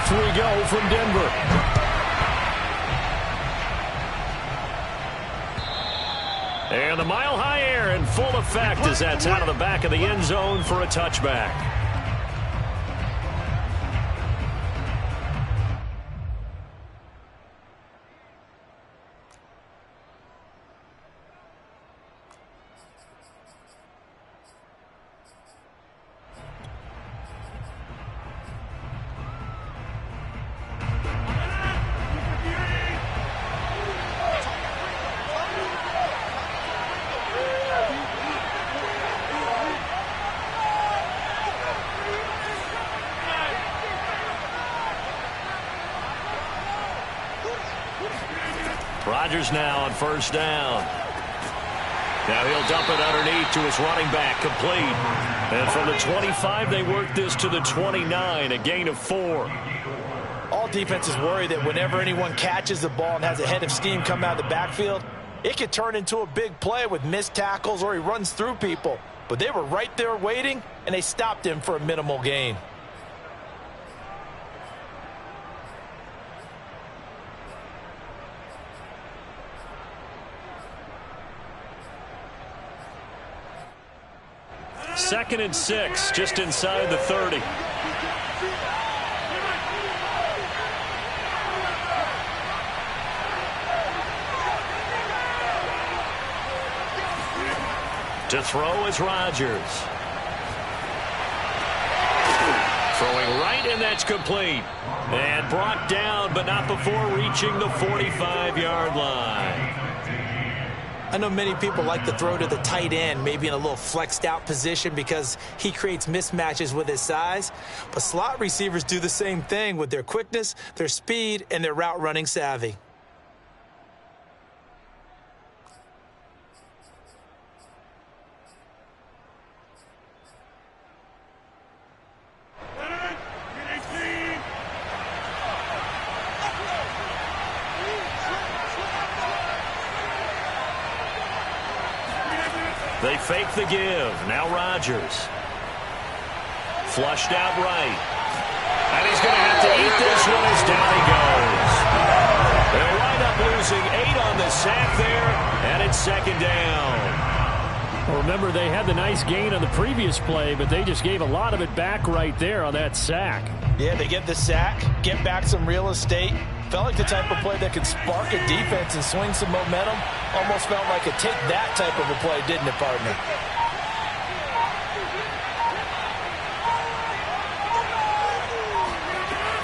Off we go from Denver. And the mile-high air in full effect as that's out of the back of the end zone for a touchback. Rodgers now on first down. Now he'll dump it underneath to his running back, complete. And from the 25, they work this to the 29, a gain of 4. All defenses worry that whenever anyone catches the ball and has a head of steam come out of the backfield, it could turn into a big play with missed tackles or he runs through people. But they were right there waiting, and they stopped him for a minimal gain. Second and 6, just inside the 30. To throw is Rodgers. Throwing right, and that's complete. And brought down, but not before reaching the 45-yard line. I know many people like to throw to the tight end, maybe in a little flexed out position because he creates mismatches with his size. But slot receivers do the same thing with their quickness, their speed, and their route running savvy. They fake the give. Now Rodgers. Flushed out right. And he's going to have to eat this one as down he goes. They'll wind up losing 8 on the sack there, and it's second down. Well, remember, they had the nice gain on the previous play, but they just gave a lot of it back right there on that sack. Yeah, they get the sack, get back some real estate. Felt like the type of play that could spark a defense and swing some momentum. Almost felt like a take that type of a play, didn't it, partner?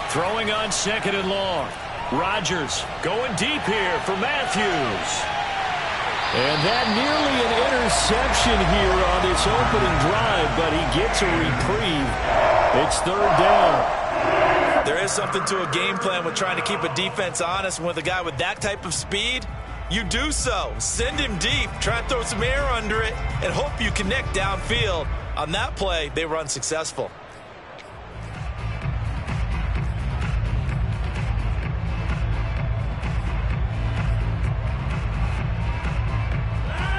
Throwing on second and long. Rodgers going deep here for Matthews. And that nearly an interception here on this opening drive, but he gets a reprieve. It's third down. There is something to a game plan with trying to keep a defense honest. With a guy with that type of speed, you do so. Send him deep, try and throw some air under it, and hope you connect downfield. On that play, they were unsuccessful.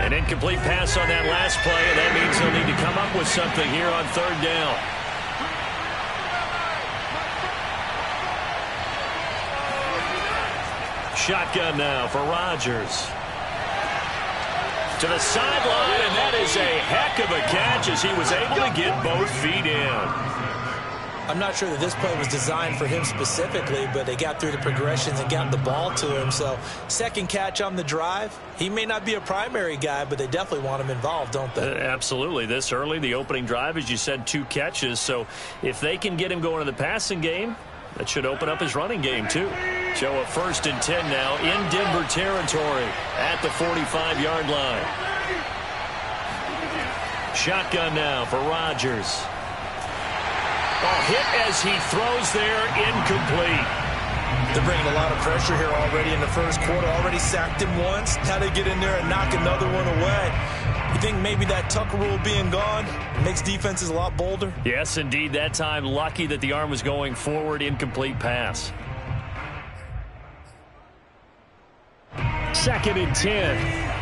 An incomplete pass on that last play, and that means they'll need to come up with something here on third down. Shotgun now for Rodgers. To the sideline, and that is a heck of a catch as he was able to get both feet in. I'm not sure that this play was designed for him specifically, but they got through the progressions and got the ball to him. So second catch on the drive. He may not be a primary guy, but they definitely want him involved, don't they? Absolutely. This early, the opening drive, as you said, 2 catches. So if they can get him going in the passing game, that should open up his running game, too. So a 1st and 10 now in Denver territory at the 45-yard line. Shotgun now for Rodgers. Oh, hit as he throws there, incomplete. They're bringing a lot of pressure here already in the first quarter. Already sacked him once. Now they get in there and knock another one away. You think maybe that Tucker rule being gone makes defenses a lot bolder? Yes, indeed. That time, lucky that the arm was going forward. Incomplete pass. 2nd and 10.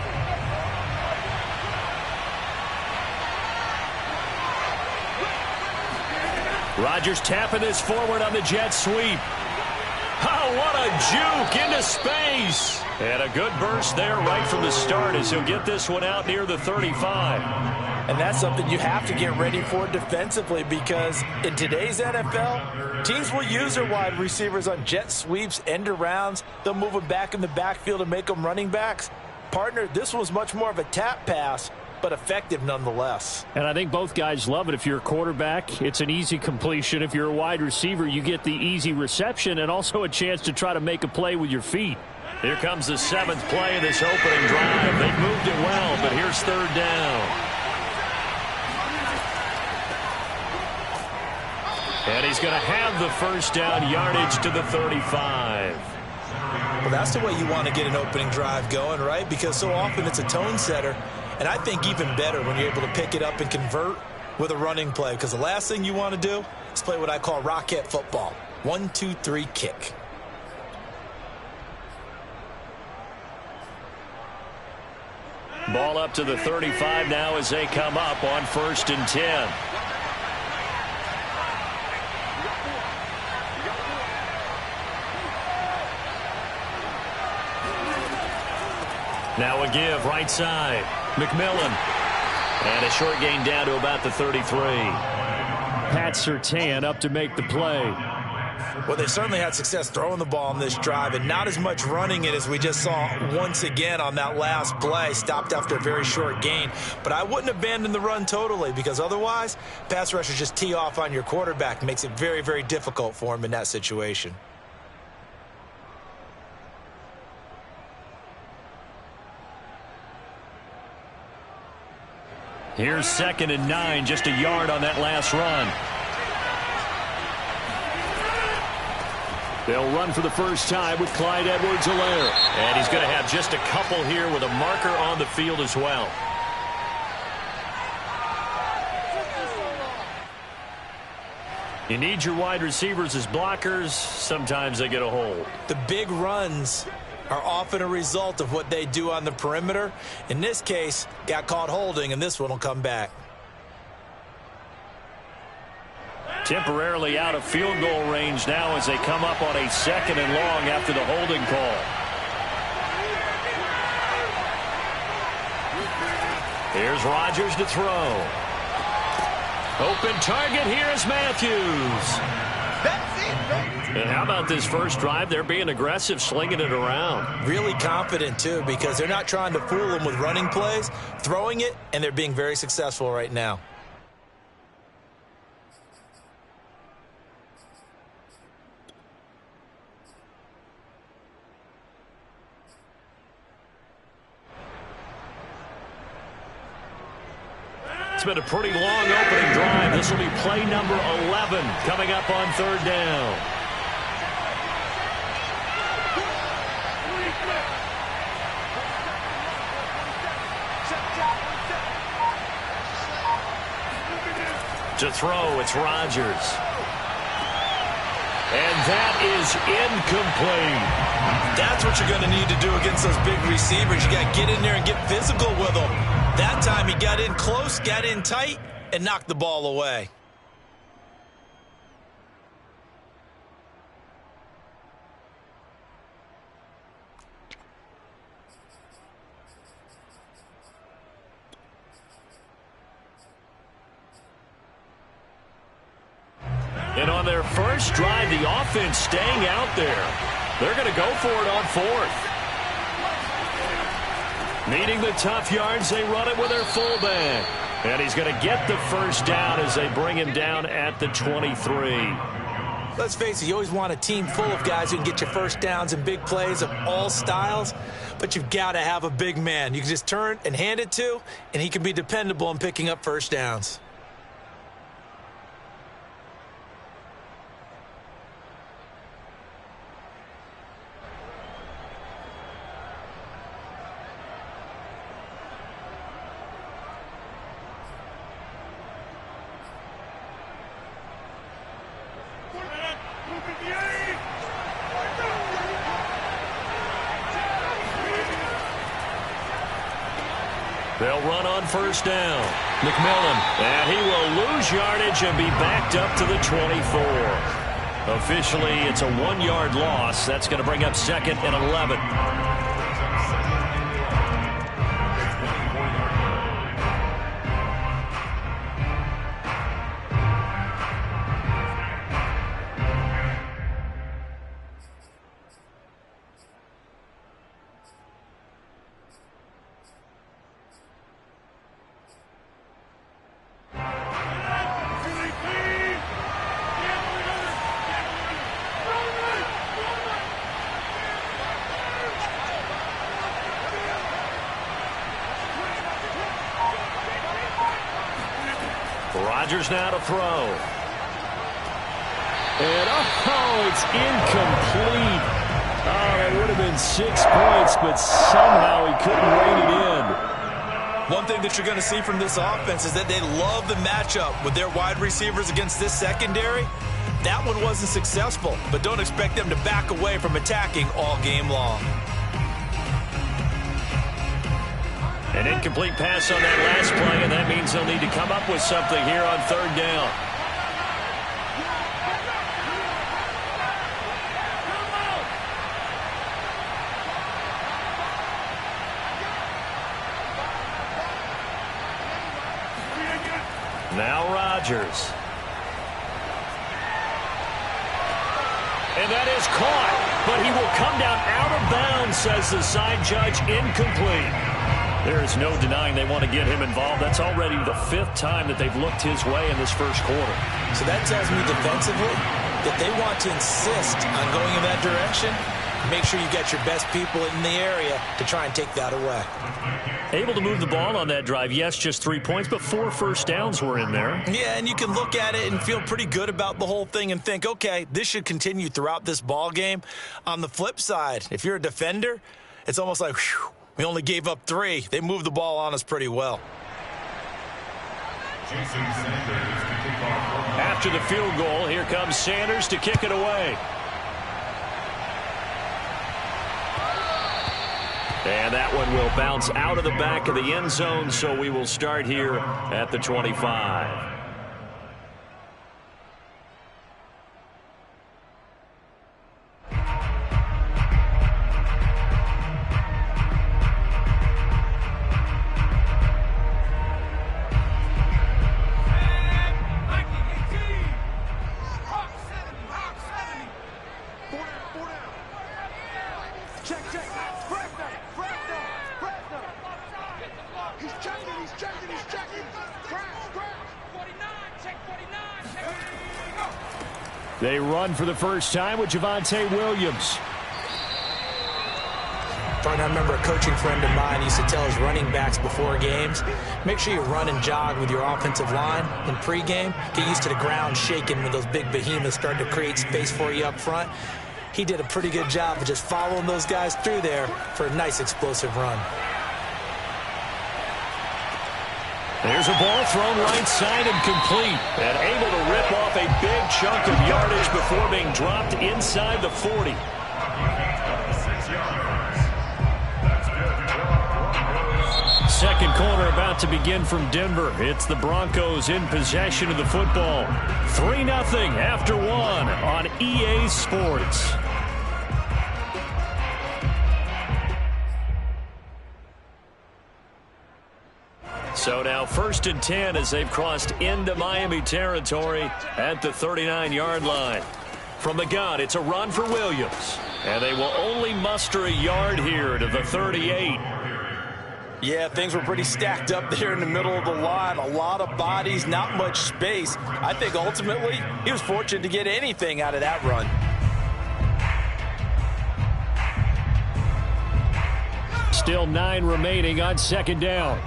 Rodgers tapping this forward on the jet sweep. Oh, what a juke into space. And a good burst there right from the start as he'll get this one out near the 35. And that's something you have to get ready for defensively, because in today's NFL, teams will use their wide receivers on jet sweeps, end arounds. They'll move them back in the backfield and make them running backs. Partner, this was much more of a tap pass, but effective nonetheless. And I think both guys love it. If you're a quarterback, it's an easy completion. If you're a wide receiver, you get the easy reception and also a chance to try to make a play with your feet. Here comes the 7th play of this opening drive. They've moved it well, but here's 3rd down. And he's going to have the first down, yardage to the 35. Well, that's the way you want to get an opening drive going, right? Because so often it's a tone setter. And I think even better when you're able to pick it up and convert with a running play. Because the last thing you want to do is play what I call rocket football. 1, 2, 3, kick. Ball up to the 35 now as they come up on 1st and 10. Now a give right side. McMillan. And a short gain down to about the 33. Pat Surtain up to make the play. Well, they certainly had success throwing the ball on this drive, and not as much running it as we just saw once again on that last play. Stopped after a very short gain. But I wouldn't abandon the run totally, because otherwise, pass rushers just tee off on your quarterback. Makes it very, very difficult for him in that situation. Here's 2nd and 9, just a yard on that last run. They'll run for the first time with Clyde Edwards-Helaire. And he's going to have just a couple here with a marker on the field as well. You need your wide receivers as blockers. Sometimes they get a hold. The big runs are often a result of what they do on the perimeter. In this case, got caught holding, and this one will come back. Temporarily out of field goal range now as they come up on a 2nd and long after the holding call. Here's Rodgers to throw. Open target here is Matthews. And how about this first drive? They're being aggressive, slinging it around. Really confident, too, because they're not trying to fool them with running plays, throwing it, and they're being very successful right now. It's been a pretty long opening drive. This will be play number 11 coming up on 3rd down. To throw, it's Rodgers. And that is incomplete. That's what you're going to need to do against those big receivers. You got to get in there and get physical with them. That time he got in close, got in tight, and knocked the ball away. And on their first drive, the offense staying out there. They're going to go for it on 4th. Needing the tough yards, they run it with their fullback. And he's going to get the first down as they bring him down at the 23. Let's face it, you always want a team full of guys who can get you first downs and big plays of all styles, but you've got to have a big man you can just turn and hand it to, and he can be dependable in picking up first downs. They'll run on first down. McMillan, and he will lose yardage and be backed up to the 24. Officially, it's a 1-yard loss. That's going to bring up 2nd and 11. Rodgers now to throw. And, oh, it's incomplete. Oh, that would have been 6 points, but somehow he couldn't rein it in. One thing that you're going to see from this offense is that they love the matchup with their wide receivers against this secondary. That one wasn't successful, but don't expect them to back away from attacking all game long. An incomplete pass on that last play, and that means they'll need to come up with something here on 3rd down. Now Rodgers. And that is caught, but he will come down out of bounds, says the side judge. Incomplete. There is no denying they want to get him involved. That's already the 5th time that they've looked his way in this first quarter. So that tells me defensively that they want to insist on going in that direction. Make sure you get your best people in the area to try and take that away. Able to move the ball on that drive. Yes, just 3 points, but 4 first downs were in there. Yeah, and you can look at it and feel pretty good about the whole thing and think, okay, this should continue throughout this ball game. On the flip side, if you're a defender, it's almost like, whew, we only gave up 3. They moved the ball on us pretty well. After the field goal, here comes Sanders to kick it away. And that one will bounce out of the back of the end zone, so we will start here at the 25. They run for the first time with Javonte Williams. I remember a coaching friend of mine used to tell his running backs before games, make sure you run and jog with your offensive line in pregame. Get used to the ground shaking when those big behemoths start to create space for you up front. He did a pretty good job of just following those guys through there for a nice explosive run. There's a ball thrown right side and complete, and able to rip off a big chunk of yardage before being dropped inside the 40. Second quarter about to begin from Denver. It's the Broncos in possession of the football. 3-0 after 1 on EA Sports. So now 1st and 10 as they've crossed into Miami territory at the 39-yard line. From the gun, it's a run for Williams. And they will only muster a yard here to the 38. Yeah, things were pretty stacked up there in the middle of the line. A lot of bodies, not much space. I think ultimately he was fortunate to get anything out of that run. Still 9 remaining on 2nd down.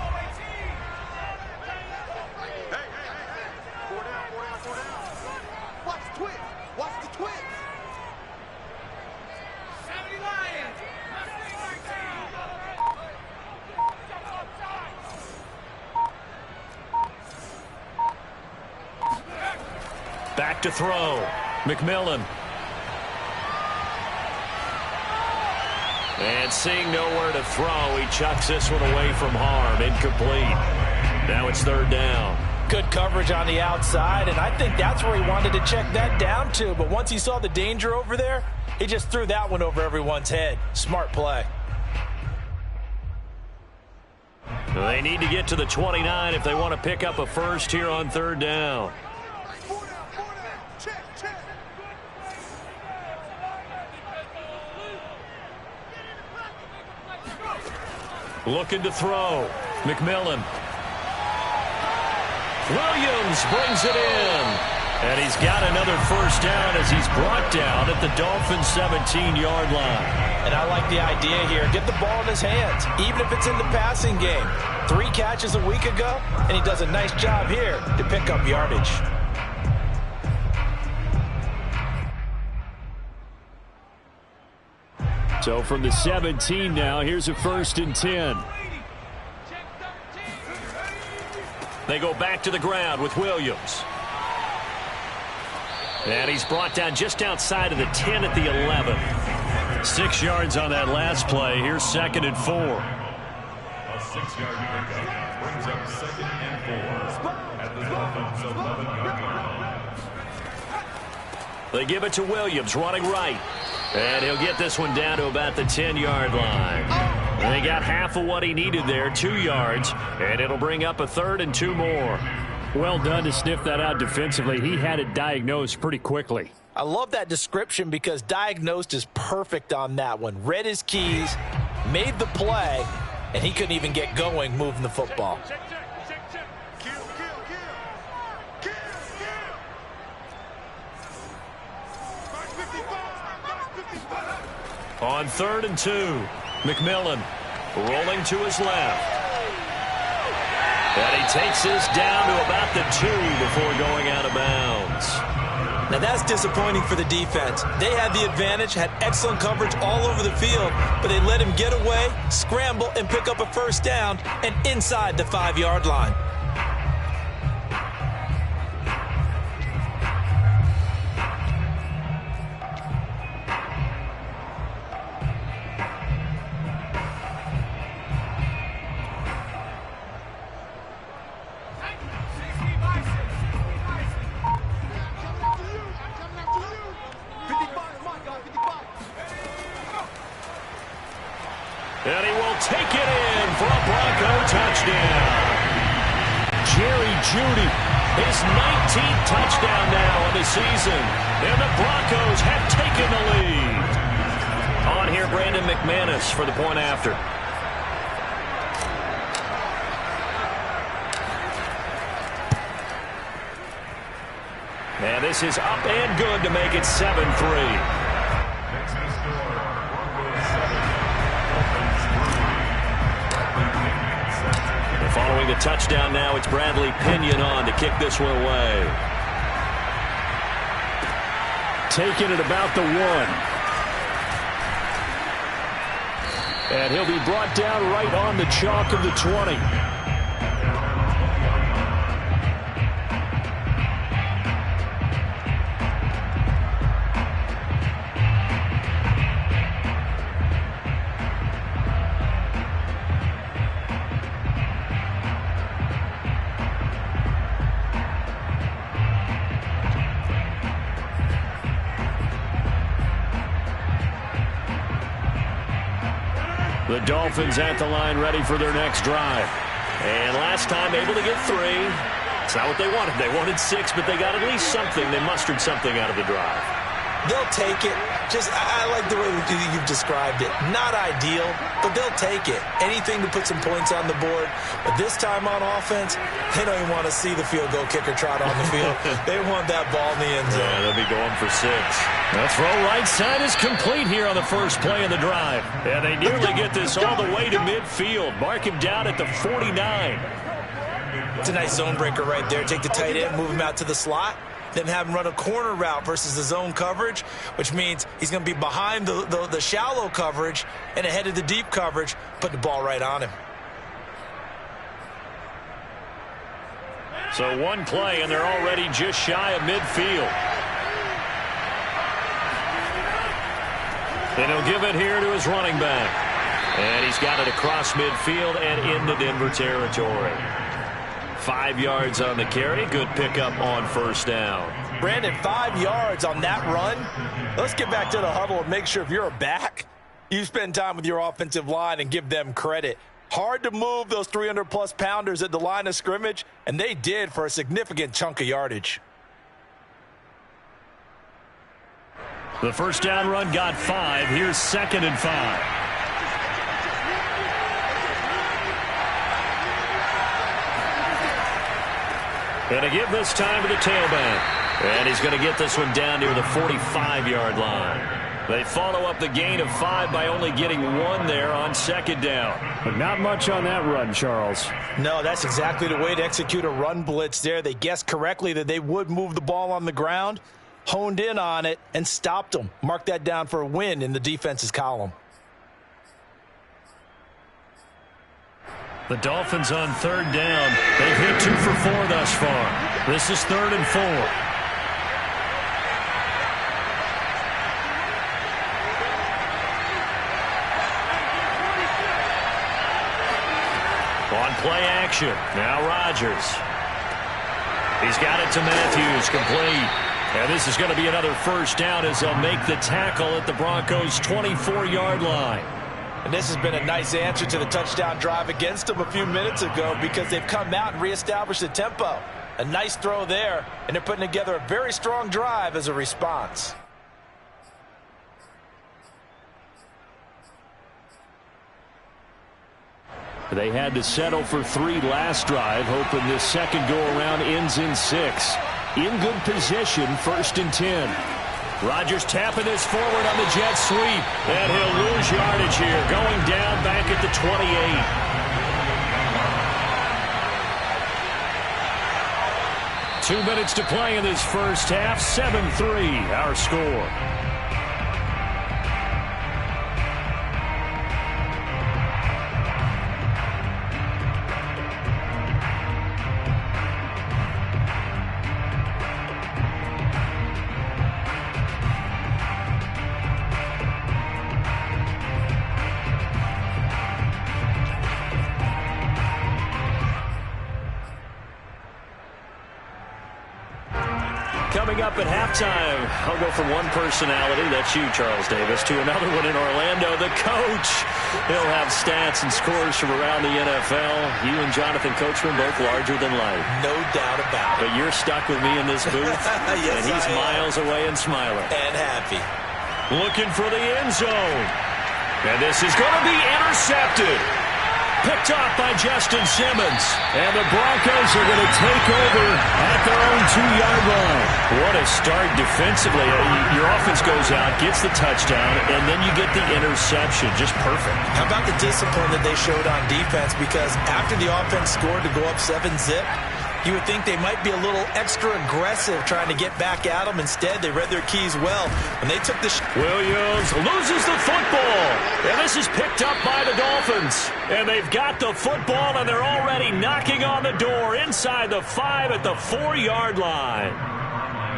Back to throw. McMillan. And seeing nowhere to throw, he chucks this one away from harm. Incomplete. Now it's third down. Good coverage on the outside, and I think that's where he wanted to check that down to. But once he saw the danger over there, he just threw that one over everyone's head. Smart play. They need to get to the 29 if they want to pick up a first here on third down. Looking to throw. McMillan. Williams brings it in. And he's got another first down as he's brought down at the Dolphins' 17-yard line. And I like the idea here. Get the ball in his hands, even if it's in the passing game. 3 catches a week ago, and he does a nice job here to pick up yardage. So from the 17 now, here's a 1st and 10. They go back to the ground with Williams. And he's brought down just outside of the 10 at the 11. 6 yards on that last play. Here's 2nd and 4. A 6-yard pickup brings up 2nd and 4 at the Dolphins' 11-yard line. They give it to Williams, running right. And he'll get this one down to about the 10-yard line. And they got half of what he needed there, 2 yards. And it'll bring up a 3rd and 2 more. Well done to sniff that out defensively. He had it diagnosed pretty quickly. I love that description because diagnosed is perfect on that one. Read his keys, made the play, and he couldn't even get going moving the football. On 3rd and 2, McMillan rolling to his left. And he takes this down to about the 2 before going out of bounds. Now that's disappointing for the defense. They had the advantage, had excellent coverage all over the field, but they let him get away, scramble, and pick up a first down and inside the 5-yard line. And he will take it in for a Bronco touchdown. Jerry Jeudy, his 19th touchdown now of the season. And the Broncos have taken the lead. On here, Brandon McManus for the point after. And this is up and good to make it 7-3. Following the touchdown now, it's Bradley Pinion on to kick this one away. Taking it about the 1. And he'll be brought down right on the chalk of the 20. The Dolphins at the line ready for their next drive. And last time able to get 3. It's not what they wanted. They wanted 6, but they got at least something. They mustered something out of the drive. They'll take it. I like the way you've described it. Not ideal, but they'll take it. Anything to put some points on the board. But this time on offense, they don't even want to see the field goal kicker trot on the field. They want that ball in the end zone. Yeah, they'll be going for 6. The throw right side is complete here on the first play of the drive. And they nearly get this all the way to midfield. Mark him down at the 49. It's a nice zone breaker right there. Take the tight end, move him out to the slot. Then have him run a corner route versus the zone coverage, which means he's going to be behind the shallow coverage and ahead of the deep coverage, put the ball right on him. So one play, and they're already just shy of midfield. And he'll give it here to his running back. And he's got it across midfield and into Denver territory. 5 yards on the carry. Good pickup on first down. Brandon, 5 yards on that run. Let's get back to the huddle and make sure if you're a back, you spend time with your offensive line and give them credit. Hard to move those 300-plus pounders at the line of scrimmage, and they did for a significant chunk of yardage. The first down run got 5. Here's 2nd and 5. Going to give this time to the tailback. And he's going to get this one down near the 45-yard line. They follow up the gain of 5 by only getting 1 there on 2nd down. But not much on that run, Charles. No, that's exactly the way to execute a run blitz there. They guessed correctly that they would move the ball on the ground, honed in on it, and stopped them. Mark that down for a win in the defense's column. The Dolphins on 3rd down. They've hit 2 for 4 thus far. This is 3rd and 4. On play action. Now Rodgers. He's got it to Matthews. Complete. And this is going to be another first down as they'll make the tackle at the Broncos' 24-yard line. And this has been a nice answer to the touchdown drive against them a few minutes ago because they've come out and reestablished the tempo. A nice throw there, and they're putting together a very strong drive as a response. They had to settle for 3 last drive, hoping this second go-around ends in 6. In good position, 1st and 10. Rodgers tapping this forward on the jet sweep. And he'll lose yardage here, going down back at the 28. 2 minutes to play in this first half. 7-3, our score. Coming up at halftime, I'll go from one personality, that's you, Charles Davis, to another one in Orlando, the coach. He'll have stats and scores from around the NFL. You and Jonathan Coachman both larger than life. No doubt about it. But you're stuck with me in this booth, yes, and he's miles away and smiling. And happy. Looking for the end zone. And this is going to be intercepted. Picked off by Justin Simmons. And the Broncos are going to take over at their own 2-yard line. What a start defensively. Your offense goes out, gets the touchdown, and then you get the interception. Just perfect. How about the discipline that they showed on defense? Because after the offense scored to go up 7-zip, you would think they might be a little extra aggressive trying to get back at them. Instead, they read their keys well, and they took the Williams loses the football, and this is picked up by the Dolphins. And they've got the football, and they're already knocking on the door inside the 5 at the 4-yard line.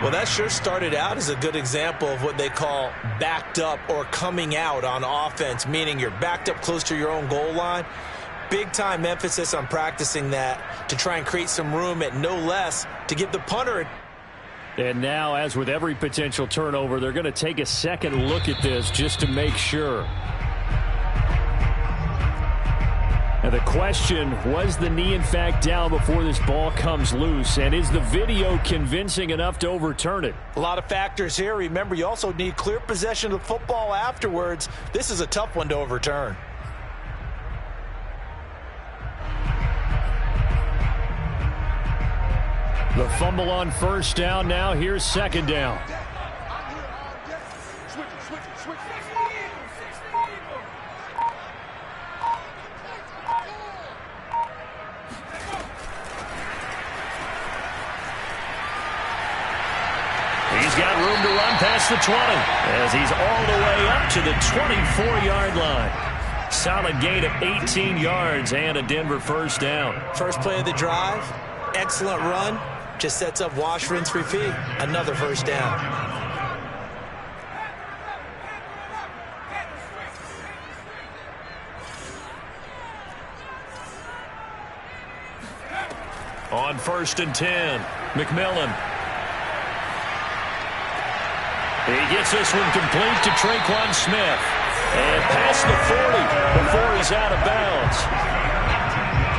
Well, that sure started out as a good example of what they call backed up or coming out on offense, meaning you're backed up close to your own goal line. Big-time emphasis on practicing that to try and create some room at no less to give the punter. And now, as with every potential turnover, they're going to take a second look at this just to make sure. And the question, was the knee in fact down before this ball comes loose? And is the video convincing enough to overturn it? A lot of factors here. Remember, you also need clear possession of the football afterwards. This is a tough one to overturn. The fumble on first down. Now here's 2nd down. He's got room to run past the 20 as he's all the way up to the 24-yard line. Solid gain of 18 yards and a Denver first down. First play of the drive, excellent run. Just sets up wash, rinse, repeat. Another first down. On 1st and 10, McMillan. He gets this one complete to Traquan Smith. And past the 40 before he's out of bounds.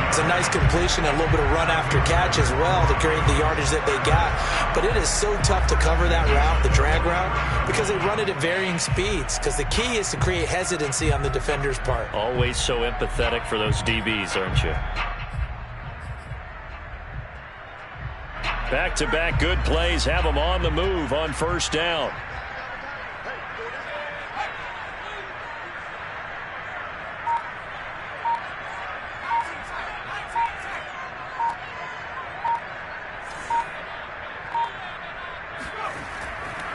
It's a nice completion, a little bit of run after catch as well to create the yardage that they got. But it is so tough to cover that route, the drag route, because they run it at varying speeds. Because the key is to create hesitancy on the defender's part. Always so empathetic for those DBs, aren't you? Back-to-back good plays have them on the move on 1st down.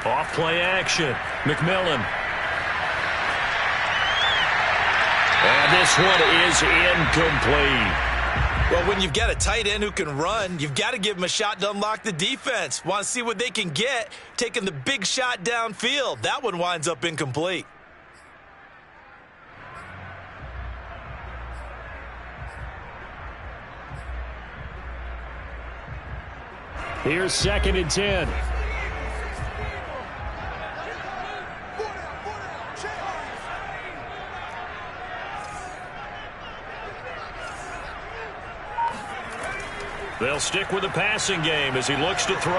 Off-play action. McMillan. And this one is incomplete. Well, when you've got a tight end who can run, you've got to give him a shot to unlock the defense. Want to see what they can get, taking the big shot downfield. That one winds up incomplete. Here's 2nd and 10. They'll stick with the passing game as he looks to throw.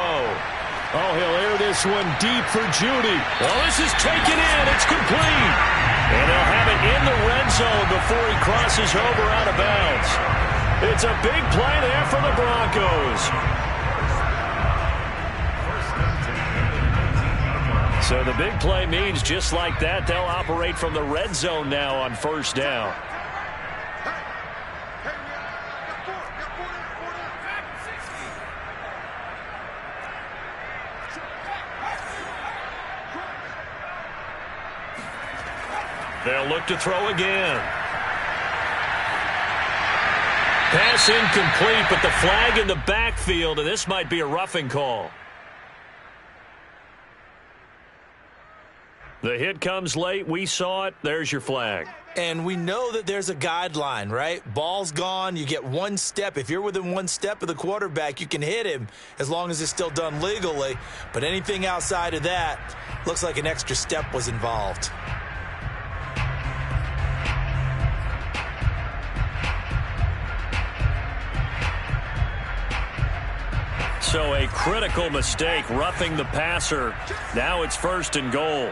Oh, he'll air this one deep for Judy. Well, this is taken in. It's complete. And they'll have it in the red zone before he crosses over out of bounds. It's a big play there for the Broncos. So the big play means just like that, they'll operate from the red zone now on 1st down. They'll look to throw again. Pass incomplete, but the flag in the backfield, and this might be a roughing call. The hit comes late. We saw it. There's your flag. And we know that there's a guideline, right? Ball's gone. You get 1 step. If you're within 1 step of the quarterback, you can hit him as long as it's still done legally. But anything outside of that, looks like an extra step was involved. So a critical mistake, roughing the passer. Now it's 1st and goal.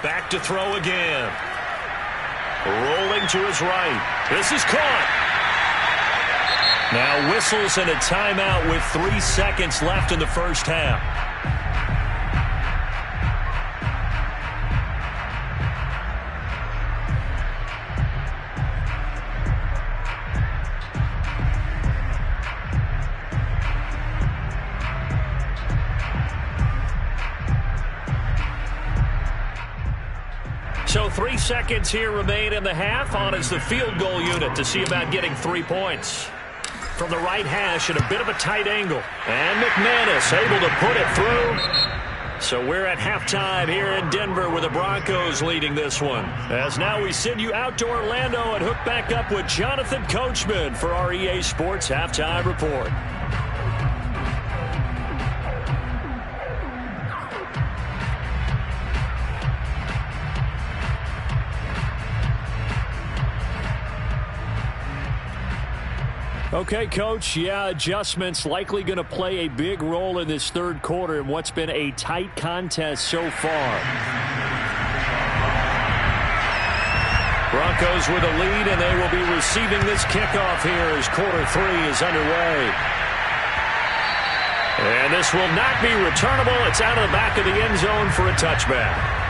Back to throw again. Rolling to his right. This is caught. Now whistles and a timeout with 3 seconds left in the 1st half. So 3 seconds here remain in the half. On is the field goal unit to see about getting 3 points. From the right hash at a bit of a tight angle. And McManus able to put it through. So we're at halftime here in Denver with the Broncos leading this one. As now we send you out to Orlando and hook back up with Jonathan Coachman for our EA Sports Halftime Report. Okay, Coach, yeah, adjustments likely going to play a big role in this 3rd quarter in what's been a tight contest so far. Broncos with a lead, and they will be receiving this kickoff here as quarter 3 is underway. And this will not be returnable. It's out of the back of the end zone for a touchback.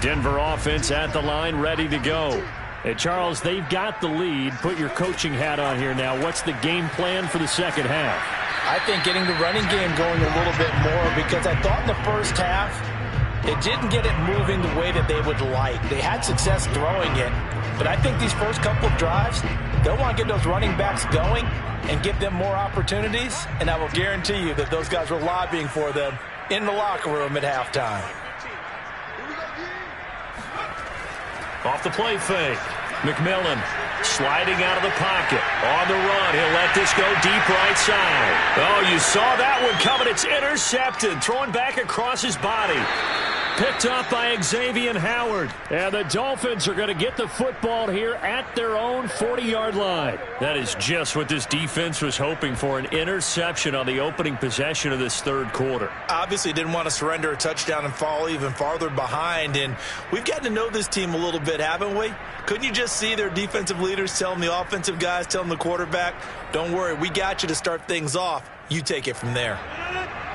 Denver offense at the line, ready to go. Hey, Charles, they've got the lead. Put your coaching hat on here now. What's the game plan for the 2nd half? I think getting the running game going a little bit more, because I thought in the 1st half It didn't get it moving the way that they would like. They had success throwing it, but I think these first couple of drives, they'll want to get those running backs going and give them more opportunities, and I will guarantee you that those guys were lobbying for them in the locker room at halftime. Off the play fake. McMillan sliding out of the pocket. On the run. He'll let this go deep right side. Oh, you saw that one coming. It's intercepted. Throwing back across his body. Picked up by Xavier Howard. And the Dolphins are going to get the football here at their own 40-yard line. That is just what this defense was hoping for, an interception on the opening possession of this third quarter. Obviously didn't want to surrender a touchdown and fall even farther behind. And we've gotten to know this team a little bit, haven't we? Couldn't you just see their defensive leaders telling the offensive guys, telling the quarterback, don't worry, we got you to start things off. You take it from there.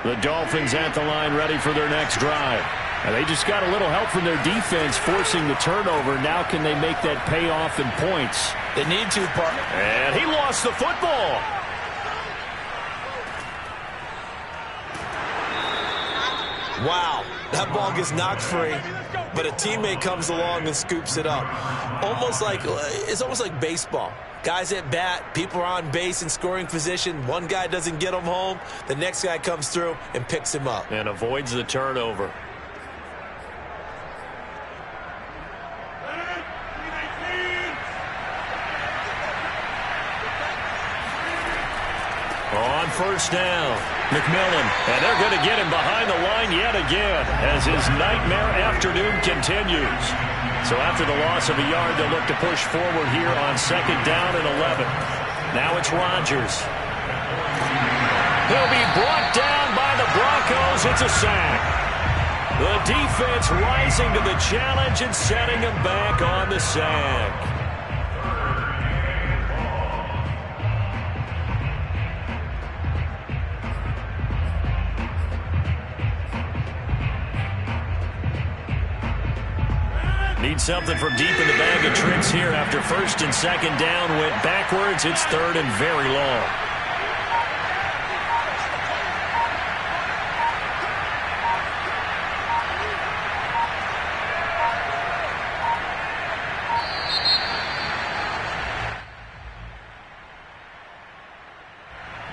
The Dolphins at the line ready for their next drive. And they just got a little help from their defense forcing the turnover. Now can they make that pay off in points? They need to, partner. And he lost the football. Wow, that ball gets knocked free, but a teammate comes along and scoops it up. It's almost like baseball. Guys at bat, people are on base in scoring position. One guy doesn't get him home. The next guy comes through and picks him up. And avoids the turnover. On first down, McMillan, and they're going to get him behind the line yet again as his nightmare afternoon continues. So after the loss of a yard, they'll look to push forward here on second down and 11. Now it's Rodgers. He'll be brought down by the Broncos. It's a sack. The defense rising to the challenge and setting him back on the sack. Need something from deep in the bag of tricks here after first and second down went backwards. It's third and very long.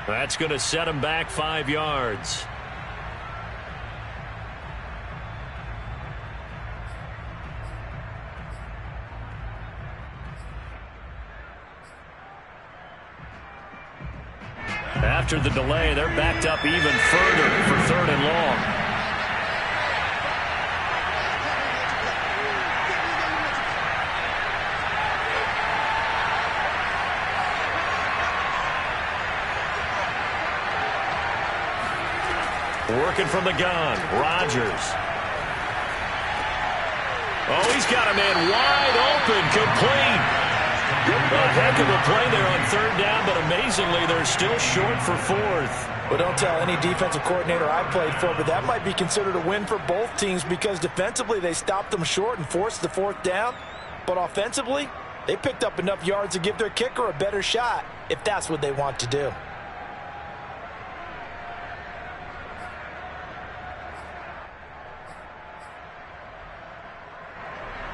That's going to set him back 5 yards. After the delay, they're backed up even further for third and long. Working from the gun, Rodgers. Oh, he's got a man wide open, complete. A heck of a play there on third down, but amazingly, they're still short for fourth. Well, don't tell any defensive coordinator I played for, but that might be considered a win for both teams because defensively they stopped them short and forced the fourth down. But offensively, they picked up enough yards to give their kicker a better shot if that's what they want to do.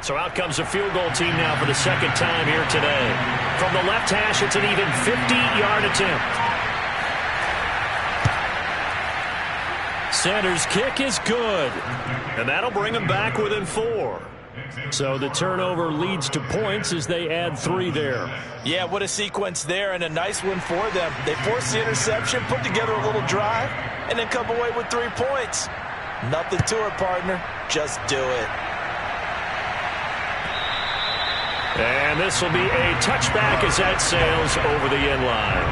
So out comes a field goal team now for the second time here today. From the left hash, it's an even 50-yard attempt. Sanders' kick is good. And that'll bring them back within 4. So the turnover leads to points as they add 3 there. Yeah, what a sequence there, and a nice one for them. They forced the interception, put together a little drive, and then come away with 3 points. Nothing to it, partner. Just do it. And this will be a touchback as that sails over the end line.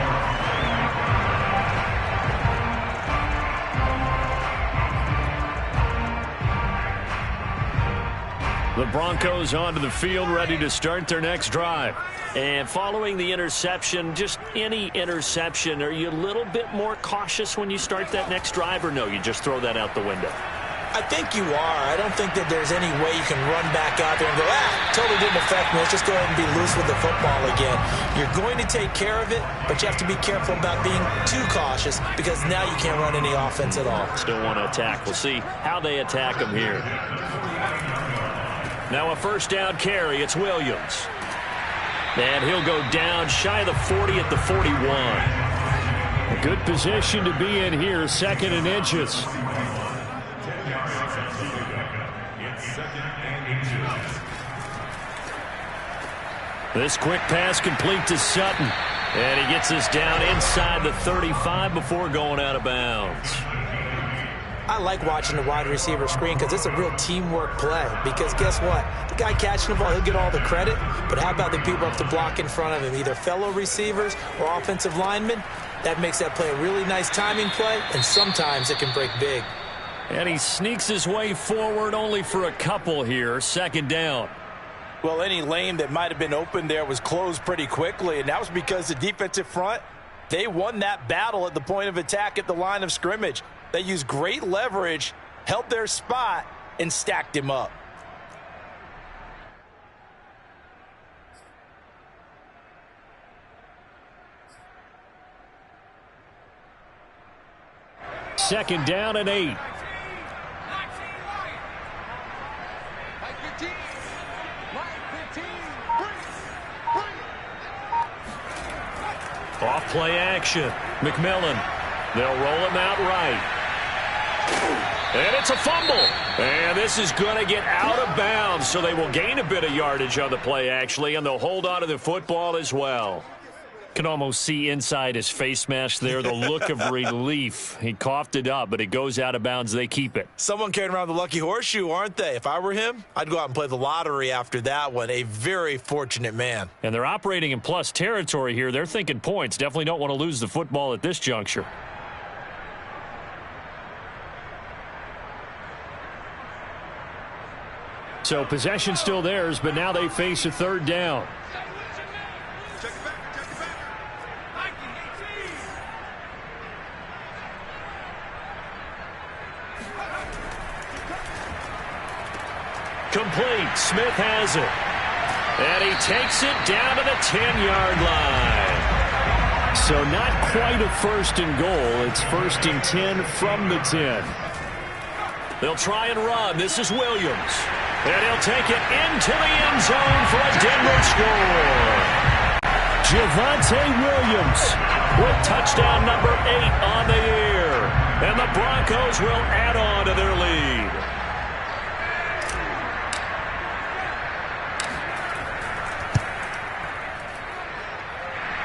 The Broncos onto the field, ready to start their next drive. And following the interception, just any interception, are you a little bit more cautious when you start that next drive, or no, you just throw that out the window? I think you are. I don't think that there's any way you can run back out there and go, totally didn't affect me. Let's just go ahead and be loose with the football again. You're going to take care of it, but you have to be careful about being too cautious because now you can't run any offense at all. Still want to attack. We'll see how they attack him here. Now a first down carry. It's Williams. And he'll go down shy of the 40 at the 41. A good position to be in here, 2nd and inches. This quick pass complete to Sutton. And he gets us down inside the 35 before going out of bounds. I like watching the wide receiver screen because it's a real teamwork play. Because guess what? The guy catching the ball, he'll get all the credit. But how about the people up to block in front of him, either fellow receivers or offensive linemen? That makes that play a really nice timing play, and sometimes it can break big. And he sneaks his way forward only for a couple here. 2nd down. Well, any lane that might have been open there was closed pretty quickly, and that was because the defensive front, they won that battle at the point of attack at the line of scrimmage. They used great leverage, held their spot, and stacked him up. Second down and 8. Off play action. McMillan. They'll roll him out right. And it's a fumble. And this is going to get out of bounds, so they will gain a bit of yardage on the play, actually, and they'll hold on to the football as well. Can almost see inside his face mask there, the look of relief. He coughed it up, but it goes out of bounds. They keep it. Someone carrying around the lucky horseshoe, aren't they? If I were him, I'd go out and play the lottery after that one. A very fortunate man. And they're operating in plus territory here. They're thinking points. Definitely don't want to lose the football at this juncture. So possession still theirs, but now they face a 3rd down. Complete. Smith has it. And he takes it down to the 10-yard line. So not quite a 1st and goal. It's 1st and 10 from the 10. They'll try and run. This is Williams. And he'll take it into the end zone for a Denver score. Javonte Williams with touchdown number 8 on the year. And the Broncos will add on to their lead.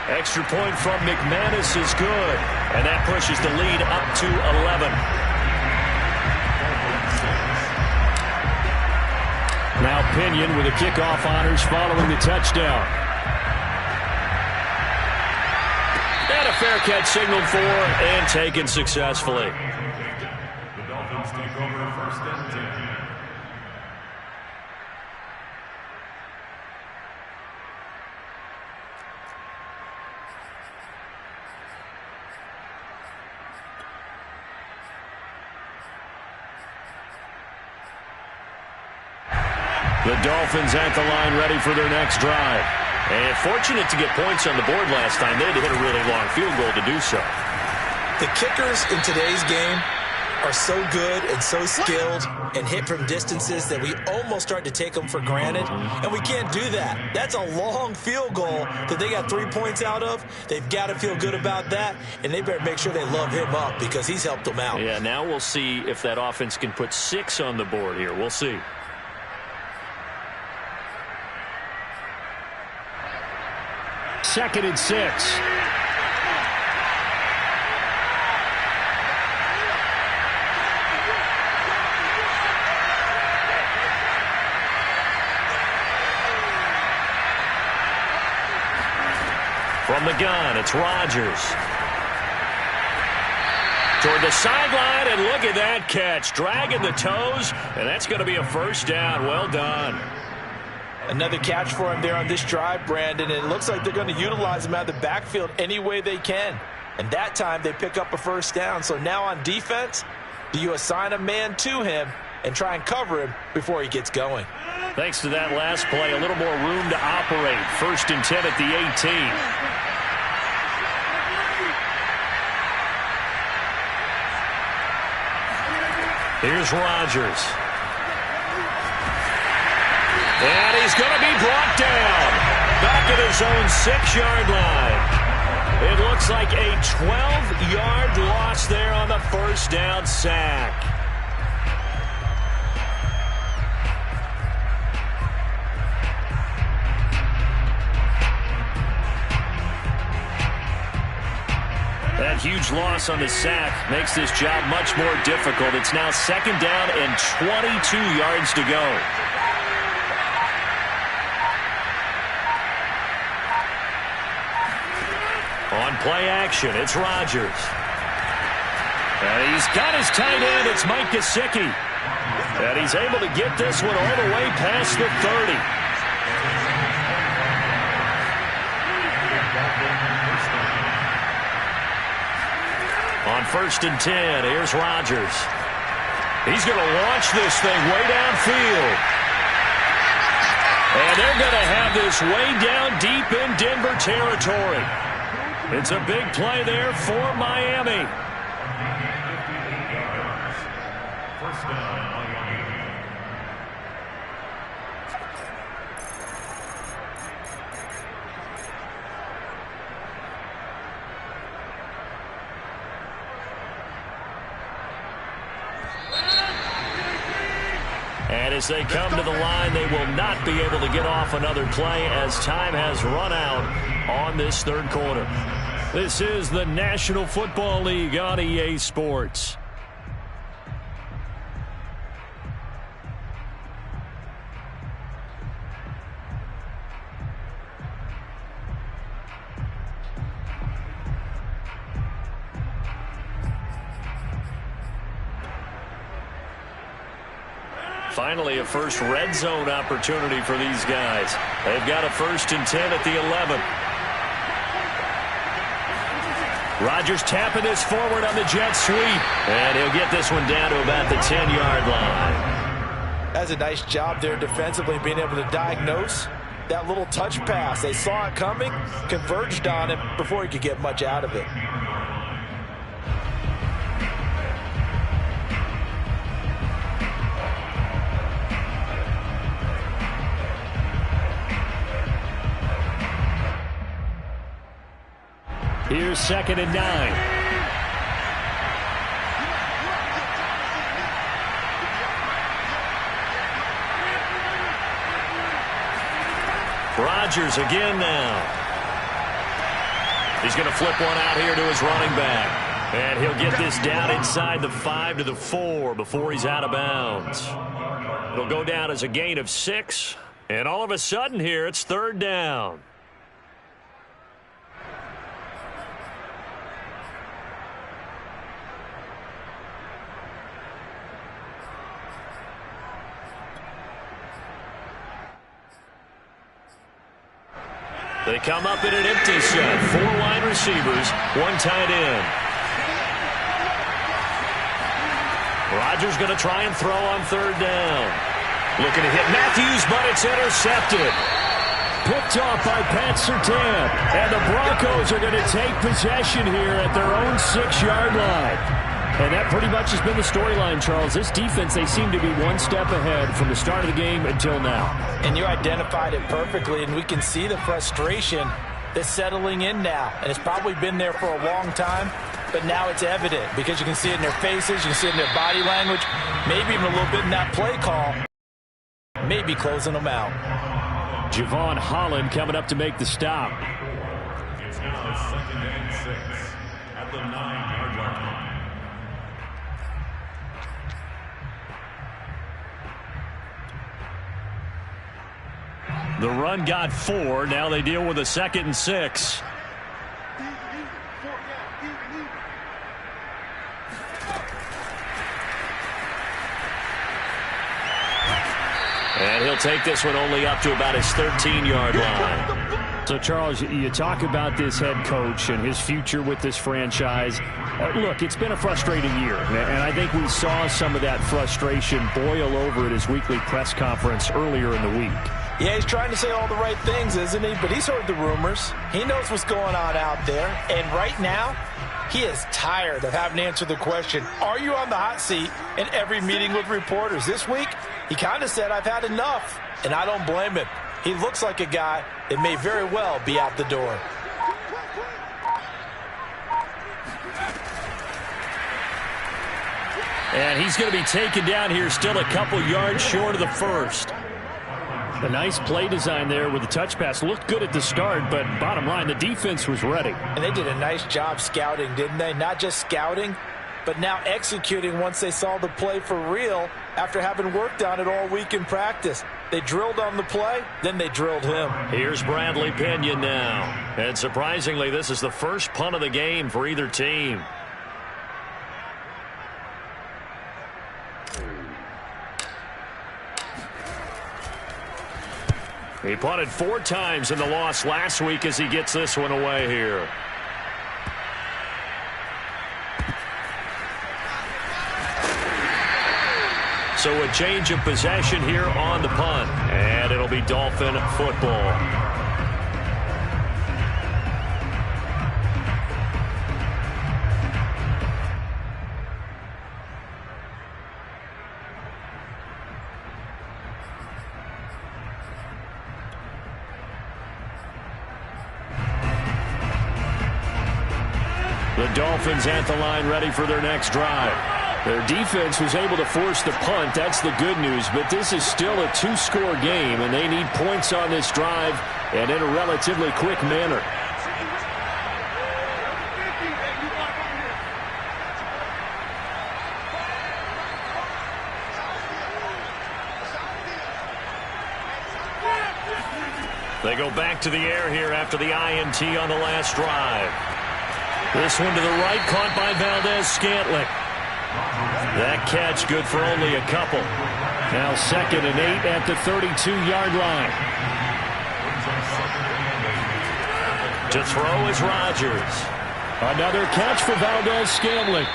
Extra point from McManus is good. And that pushes the lead up to 11. Now Pinion with the kickoff honors following the touchdown. And a fair catch signaled for and taken successfully. The Dolphins take over 1st and 10. The Dolphins at the line ready for their next drive. And fortunate to get points on the board last time. They had to hit a really long field goal to do so. The kickers in today's game are so good and so skilled and hit from distances that we almost start to take them for granted, and we can't do that. That's a long field goal that they got 3 points out of. They've got to feel good about that, and they better make sure they love him up because he's helped them out. Yeah, now we'll see if that offense can put 6 on the board here. We'll see. Second and 6. From the gun, it's Rodgers. Toward the sideline, and look at that catch. Dragging the toes, and that's going to be a 1st down. Well done. Another catch for him there on this drive, Brandon, and it looks like they're going to utilize him out of the backfield any way they can. And that time they pick up a 1st down. So now on defense, Do you assign a man to him and try and cover him before he gets going? Thanks to that last play, a little more room to operate. 1st and 10 at the 18. Here's Rodgers. And he's going to be brought down. Back at his own 6-yard line. It looks like a 12-yard loss there on the 1st down sack. That huge loss on the sack makes this job much more difficult. It's now 2nd down and 22 yards to go. On play action, it's Rodgers. And he's got his tight end. It's Mike Gesicki. And he's able to get this one all the way past the 30. On 1st and 10, here's Rodgers. He's going to launch this thing way downfield. And they're going to have this way down deep in Denver territory. It's a big play there for Miami. 1st down, Miami. And as they come to the line, they will not be able to get off another play as time has run out on this 3rd quarter. This is the National Football League on EA Sports. Finally, a first red zone opportunity for these guys. They've got a 1st and 10 at the 11. Rodgers tapping this forward on the jet sweep. And he'll get this one down to about the 10-yard line. That's a nice job there defensively, being able to diagnose that little touch pass. They saw it coming, converged on it before he could get much out of it. Here's 2nd and 9. Rodgers again now. He's going to flip one out here to his running back. And he'll get this down inside the 5 to the 4 before he's out of bounds. It'll go down as a gain of 6. And all of a sudden here, it's 3rd down. They come up in an empty set. 4 wide receivers, 1 tight end. Rodgers going to try and throw on 3rd down. Looking to hit Matthews, but it's intercepted. Picked off by Pat Surtain. And the Broncos are going to take possession here at their own 6-yard line. And that pretty much has been the storyline, Charles. This defense, they seem to be one step ahead from the start of the game until now. And you identified it perfectly, and we can see the frustration that's settling in now. And it's probably been there for a long time, but now it's evident because you can see it in their faces, you can see it in their body language, maybe even a little bit in that play call, maybe closing them out. Javon Holland coming up to make the stop. It's now 2nd and 6 at the 9-yard line. The run got 4. Now they deal with a 2nd and 6. And he'll take this one only up to about his 13-yard line. So, Charles, you talk about this head coach and his future with this franchise. Look, it's been a frustrating year, and I think we saw some of that frustration boil over at his weekly press conference earlier in the week. Yeah, he's trying to say all the right things, isn't he? But he's heard the rumors. He knows what's going on out there. And right now, he is tired of having to answer the question, are you on the hot seat in every meeting with reporters? This week, he kind of said, I've had enough. And I don't blame him. He looks like a guy that may very well be out the door. And he's going to be taken down here, still a couple yards short of the first. A nice play design there with the touch pass. Looked good at the start, but bottom line, the defense was ready. And they did a nice job scouting, didn't they? Not just scouting, but now executing once they saw the play for real after having worked on it all week in practice. They drilled on the play, then they drilled him. Here's Bradley Pinion now. And surprisingly, this is the first punt of the game for either team. He punted 4 times in the loss last week as he gets this one away here. So a change of possession here on the punt. And it'll be Dolphin football. The Dolphins at the line ready for their next drive. Their defense was able to force the punt. That's the good news. But this is still a 2-score game, and they need points on this drive and in a relatively quick manner. They go back to the air here after the INT on the last drive. This one to the right, caught by Valdez-Scantling. That catch good for only a couple. Now 2nd and 8 at the 32-yard line. To throw is Rodgers. Another catch for Valdez-Scantling.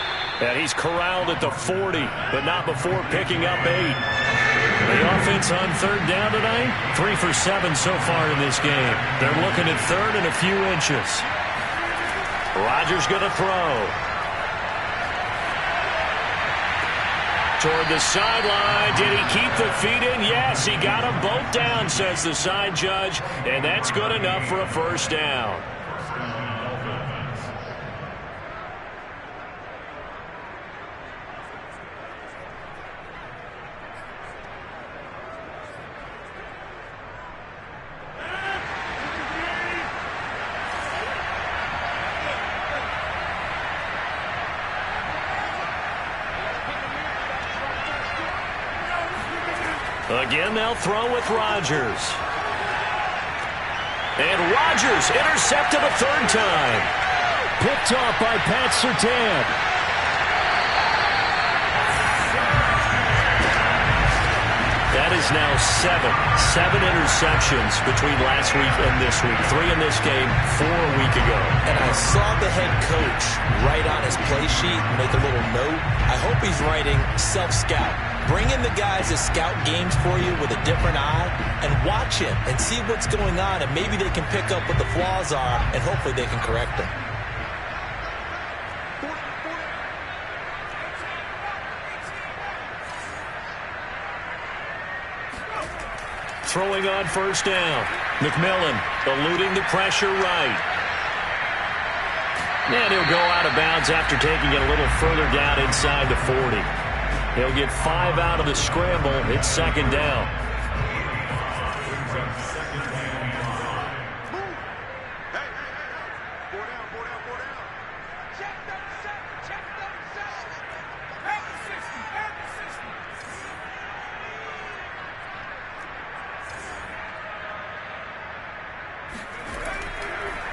And he's corralled at the 40, but not before picking up 8. The offense on 3rd down tonight, 3 for 7 so far in this game. They're looking at 3rd and a few inches. Rodgers going to throw. Toward the sideline. Did he keep the feet in? Yes, he got them both down, says the side judge. And that's good enough for a first down. Again, they'll throw with Rodgers. And Rodgers intercepted a 3rd time. Picked off by Pat Surtain. That is now 7 interceptions between last week and this week. 3 in this game, 4 a week ago. And I saw the head coach write on his play sheet, make a little note. I hope he's writing self-scout. Bring in the guys that scout games for you with a different eye and watch him and see what's going on, and maybe they can pick up what the flaws are, and hopefully they can correct them. Throwing on 1st down. McMillan eluding the pressure right. And he'll go out of bounds after taking it a little further down inside the 40. He'll get 5 out of the scramble. It's 2nd down.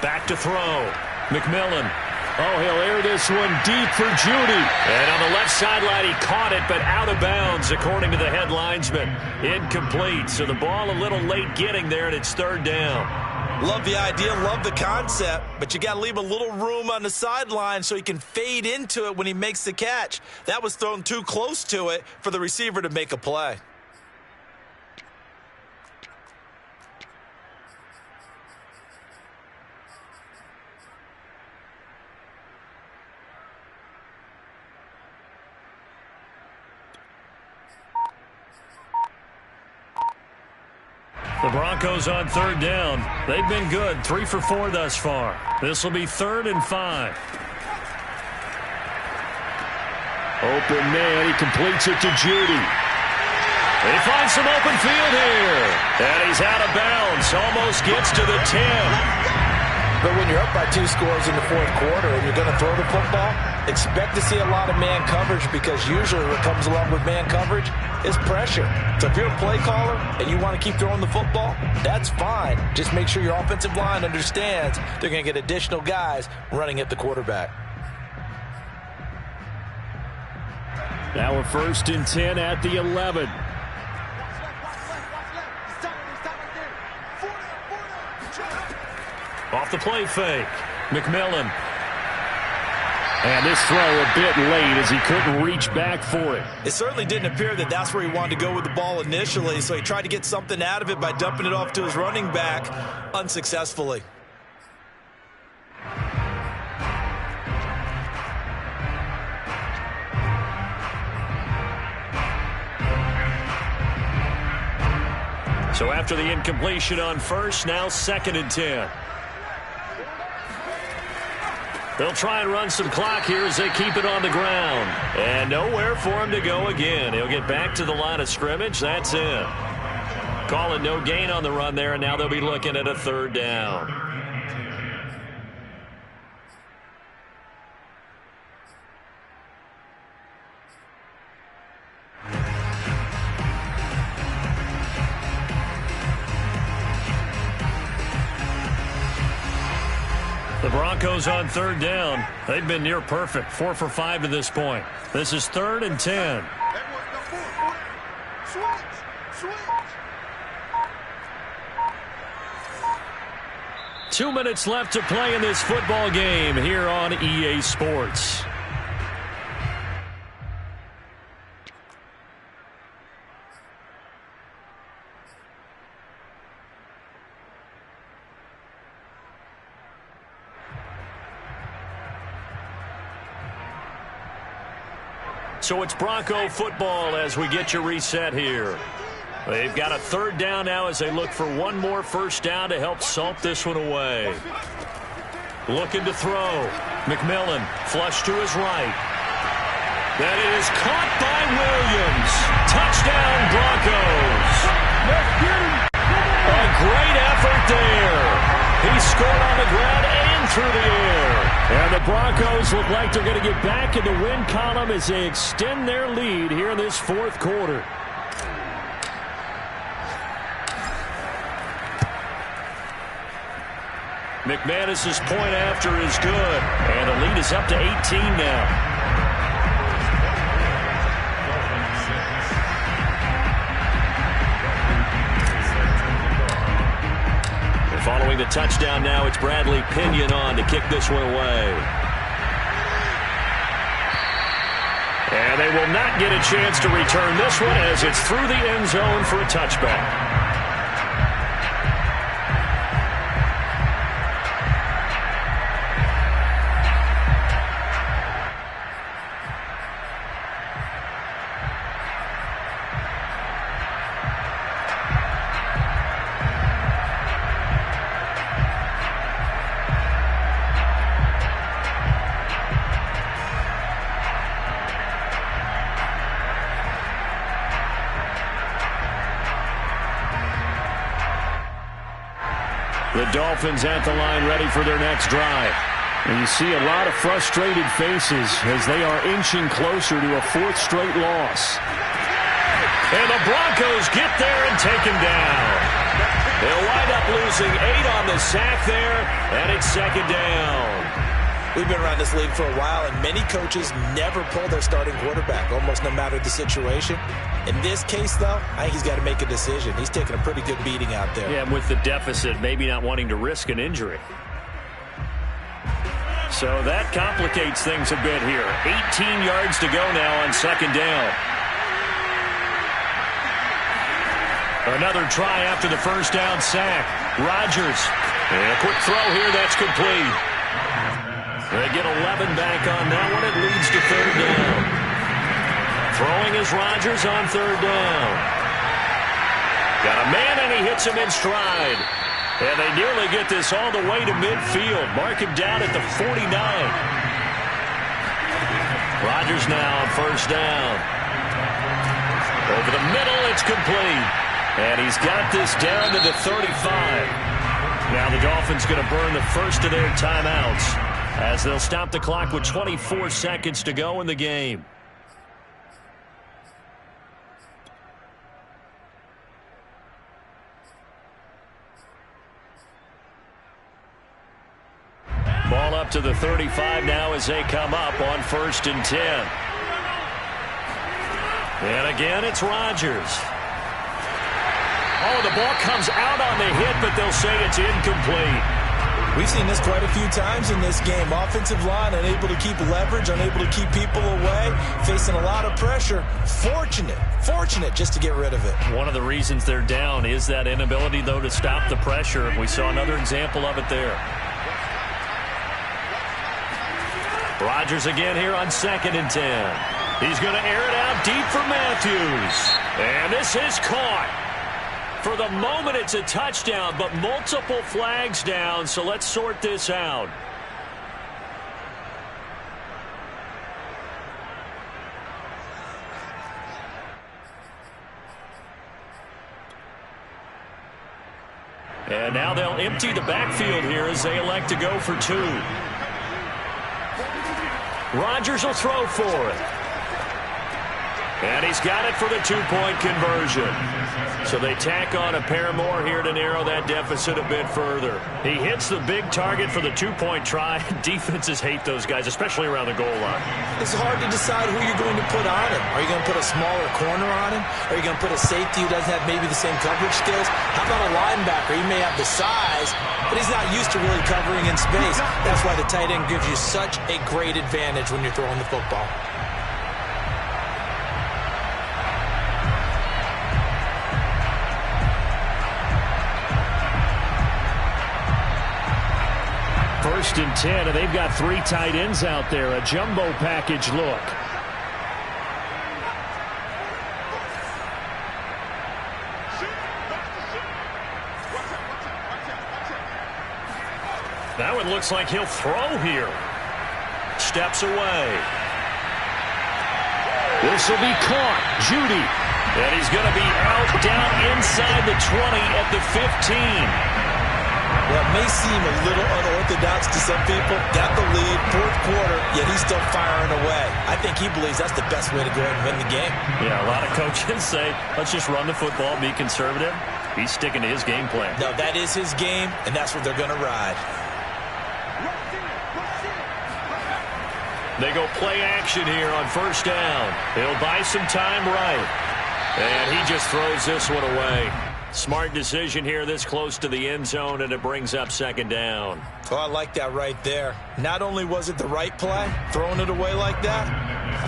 Back to throw. McMillan. Oh, he'll air this one deep for Judy. And on the left sideline, he caught it, but out of bounds, according to the head linesman. Incomplete, so the ball a little late getting there, and it's 3rd down. Love the idea, love the concept, but you got to leave a little room on the sideline so he can fade into it when he makes the catch. That was thrown too close to it for the receiver to make a play. The Broncos on third down. They've been good, 3 for 4 thus far. This will be 3rd and 5. Open man, he completes it to Judy. He finds some open field here. And he's out of bounds. Almost gets to the 10. But when you're up by 2 scores in the fourth quarter and you're going to throw the football, expect to see a lot of man coverage, because usually what comes along with man coverage is pressure. So if you're a play caller and you want to keep throwing the football, that's fine. Just make sure your offensive line understands they're going to get additional guys running at the quarterback. Now a 1st and 10 at the 11. Off the play fake. McMillan. And this throw a bit late as he couldn't reach back for it. It certainly didn't appear that that's where he wanted to go with the ball initially, so he tried to get something out of it by dumping it off to his running back unsuccessfully. So after the incompletion on first, now 2nd and 10. They'll try and run some clock here as they keep it on the ground. And nowhere for him to go again. He'll get back to the line of scrimmage. That's it. Calling no gain on the run there, and now they'll be looking at a 3rd down. The Broncos on 3rd down. They've been near perfect, 4 for 5 to this point. This is 3rd and 10. Two minutes left to play in this football game here on EA Sports. So it's Bronco football as we get you reset here. They've got a 3rd down now as they look for one more 1st down to help salt this one away. Looking to throw. McMillan flush to his right. That is caught by Williams. Touchdown Broncos. A great effort there. He scored on the ground and through the air. And the Broncos look like they're going to get back in the win column as they extend their lead here in this 4th quarter. McManus's point after is good. And the lead is up to 18 now. Following the touchdown now, it's Bradley Pinion on to kick this one away. And they will not get a chance to return this one as it's through the end zone for a touchback. The Dolphins at the line ready for their next drive. And you see a lot of frustrated faces as they are inching closer to a 4th straight loss. And the Broncos get there and take him down. They'll wind up losing 8 on the sack there, and it's 2nd down. We've been around this league for a while, and many coaches never pull their starting quarterback, almost no matter the situation. In this case, though, I think he's got to make a decision. He's taking a pretty good beating out there. Yeah, and with the deficit, maybe not wanting to risk an injury. So that complicates things a bit here. 18 yards to go now on second down. Another try after the first down sack. Rodgers. And a quick throw here. That's complete. They get 11 back on that one. It leads to third down. Throwing is Rodgers on third down. Got a man, and he hits him in stride. And they nearly get this all the way to midfield. Mark him down at the 49. Rodgers now on first down. Over the middle, it's complete. And he's got this down to the 35. Now the Dolphins going to burn the first of their timeouts as they'll stop the clock with 24 seconds to go in the game. Ball up to the 35 now as they come up on 1st and 10. And again, it's Rodgers. Oh, the ball comes out on the hit, but they'll say it's incomplete. We've seen this quite a few times in this game. Offensive line unable to keep leverage, unable to keep people away, facing a lot of pressure. Fortunate just to get rid of it. One of the reasons they're down is that inability, though, to stop the pressure. We saw another example of it there. Rodgers again here on 2nd and 10. He's going to air it out deep for Matthews. And this is caught. For the moment, it's a touchdown, but multiple flags down, so let's sort this out. And now they'll empty the backfield here as they elect to go for 2. Rodgers will throw for it. And he's got it for the 2-point conversion. So they tack on a pair more here to narrow that deficit a bit further. He hits the big target for the 2-point try. Defenses hate those guys, especially around the goal line. It's hard to decide who you're going to put on him. Are you going to put a smaller corner on him? Are you going to put a safety who doesn't have maybe the same coverage skills? How about a linebacker? He may have the size, but he's not used to really covering in space. That's why the tight end gives you such a great advantage when you're throwing the football. First and 10, and they've got 3 tight ends out there. A jumbo package look. Now it looks like he'll throw here. Steps away. This will be caught. Judy. And he's going to be out down inside the 20 at the 15. Well, it may seem a little unorthodox to some people. Got the lead, 4th quarter, yet he's still firing away. I think he believes that's the best way to go ahead and win the game. Yeah, a lot of coaches say, let's just run the football, be conservative. He's sticking to his game plan. No, that is his game, and that's what they're going to ride. They go play action here on 1st down. He'll buy some time right. And he just throws this one away. Smart decision here this close to the end zone, and it brings up 2nd down. Oh, I like that right there. Not only was it the right play, throwing it away like that,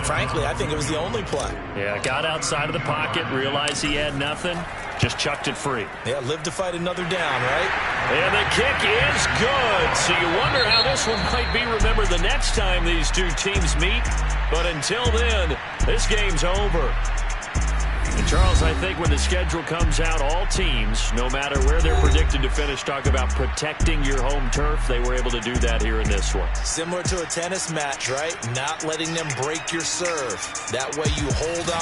frankly, I think it was the only play. Yeah, got outside of the pocket, realized he had nothing, just chucked it free. Yeah, live to fight another down, right? And the kick is good. So you wonder how this one might be remembered the next time these two teams meet. But until then, this game's over. And Charles, I think when the schedule comes out, all teams, no matter where they're predicted to finish, talk about protecting your home turf. They were able to do that here in this one. Similar to a tennis match, right? Not letting them break your serve. That way you hold on.